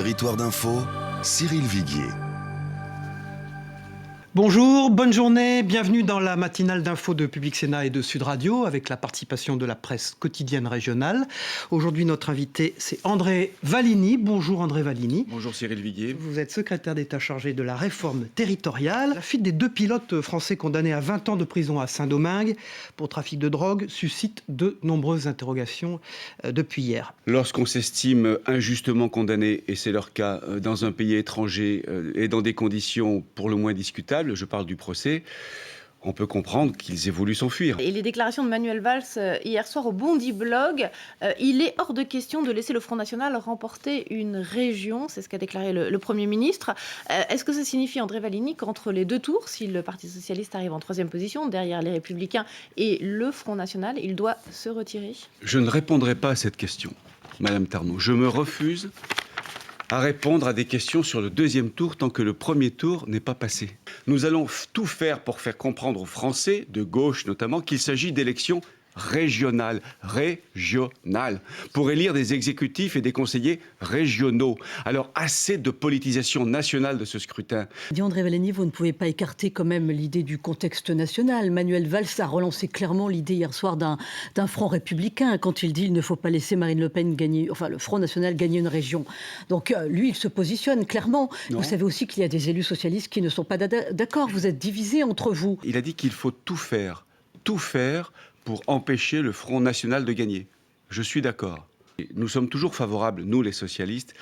Territoire d'info, Cyril Viguier. Bonjour, bonne journée, bienvenue dans la matinale d'info de Public Sénat et de Sud Radio avec la participation de la presse quotidienne régionale. Aujourd'hui, notre invité, c'est André Vallini. Bonjour André Vallini. Bonjour Cyril Viguier. Vous êtes secrétaire d'État chargé de la réforme territoriale. La fuite des 2 pilotes français condamnés à 20 ans de prison à Saint-Domingue pour trafic de drogue suscite de nombreuses interrogations depuis hier. Lorsqu'on s'estime injustement condamné, et c'est leur cas, dans un pays étranger et dans des conditions pour le moins discutables, je parle du procès, on peut comprendre qu'ils aient voulu s'enfuir. Et les déclarations de Manuel Valls hier soir au Bondi Blog, il est hors de question de laisser le Front National remporter une région, c'est ce qu'a déclaré le Premier ministre. Est-ce que ça signifie, André Vallini, qu'entre les deux tours, si le Parti Socialiste arrive en 3e position, derrière les Républicains et le Front National, il doit se retirer ? Je ne répondrai pas à cette question, Madame Tarnaud. Je me refuse à répondre à des questions sur le 2e tour tant que le 1er tour n'est pas passé. Nous allons tout faire pour faire comprendre aux Français, de gauche notamment, qu'il s'agit d'élections régionales, pour élire des exécutifs et des conseillers régionaux. Alors, assez de politisation nationale de ce scrutin. André Vallini, vous ne pouvez pas écarter quand même l'idée du contexte national. Manuel Valls a relancé clairement l'idée hier soir d'un front républicain quand il dit qu'il ne faut pas laisser Marine Le Pen gagner, enfin le Front National gagner une région. Donc lui, il se positionne clairement. Non. Vous savez aussi qu'il y a des élus socialistes qui ne sont pas d'accord. Vous êtes divisés entre vous. Il a dit qu'il faut tout faire pour empêcher le Front National de gagner. Je suis d'accord. Nous sommes toujours favorables, nous les socialistes,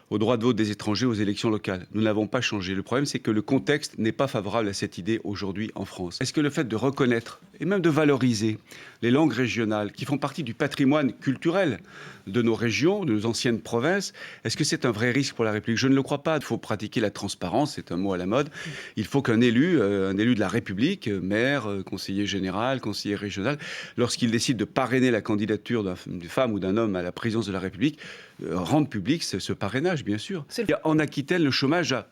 au droit de vote des étrangers aux élections locales. Nous n'avons pas changé. Le problème, c'est que le contexte n'est pas favorable à cette idée aujourd'hui en France. Est-ce que le fait de reconnaître et même de valoriser les langues régionales qui font partie du patrimoine culturel de nos régions, de nos anciennes provinces, est-ce que c'est un vrai risque pour la République ? Je ne le crois pas. Il faut pratiquer la transparence, c'est un mot à la mode. Il faut qu'un élu, de la République, maire, conseiller général, conseiller régional, lorsqu'il décide de parrainer la candidature d'une femme ou d'un homme à la présidence de la République, rendre public ce parrainage, bien sûr. En Aquitaine, le chômage a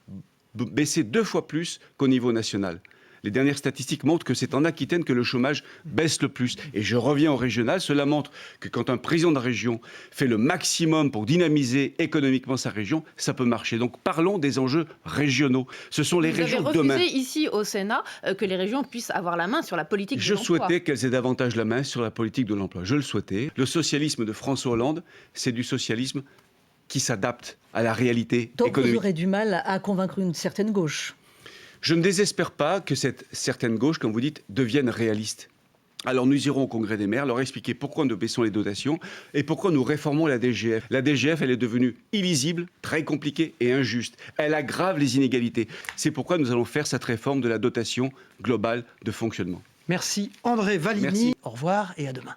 baissé 2 fois plus qu'au niveau national. Les dernières statistiques montrent que c'est en Aquitaine que le chômage baisse le plus. Et je reviens au régional, cela montre que quand un président de région fait le maximum pour dynamiser économiquement sa région, ça peut marcher. Donc parlons des enjeux régionaux. Ce sont les régions de demain. Vous avez refusé ici au Sénat que les régions puissent avoir la main sur la politique de l'emploi. Je souhaitais qu'elles aient davantage la main sur la politique de l'emploi. Je le souhaitais. Le socialisme de François Hollande, c'est du socialisme qui s'adapte à la réalité économique. Donc vous aurez du mal à convaincre une certaine gauche. Je ne désespère pas que cette certaine gauche, comme vous dites, devienne réaliste. Alors nous irons au Congrès des maires, leur expliquer pourquoi nous baissons les dotations et pourquoi nous réformons la DGF. La DGF, elle est devenue illisible, très compliquée et injuste. Elle aggrave les inégalités. C'est pourquoi nous allons faire cette réforme de la dotation globale de fonctionnement. Merci André Vallini. Merci. Au revoir et à demain.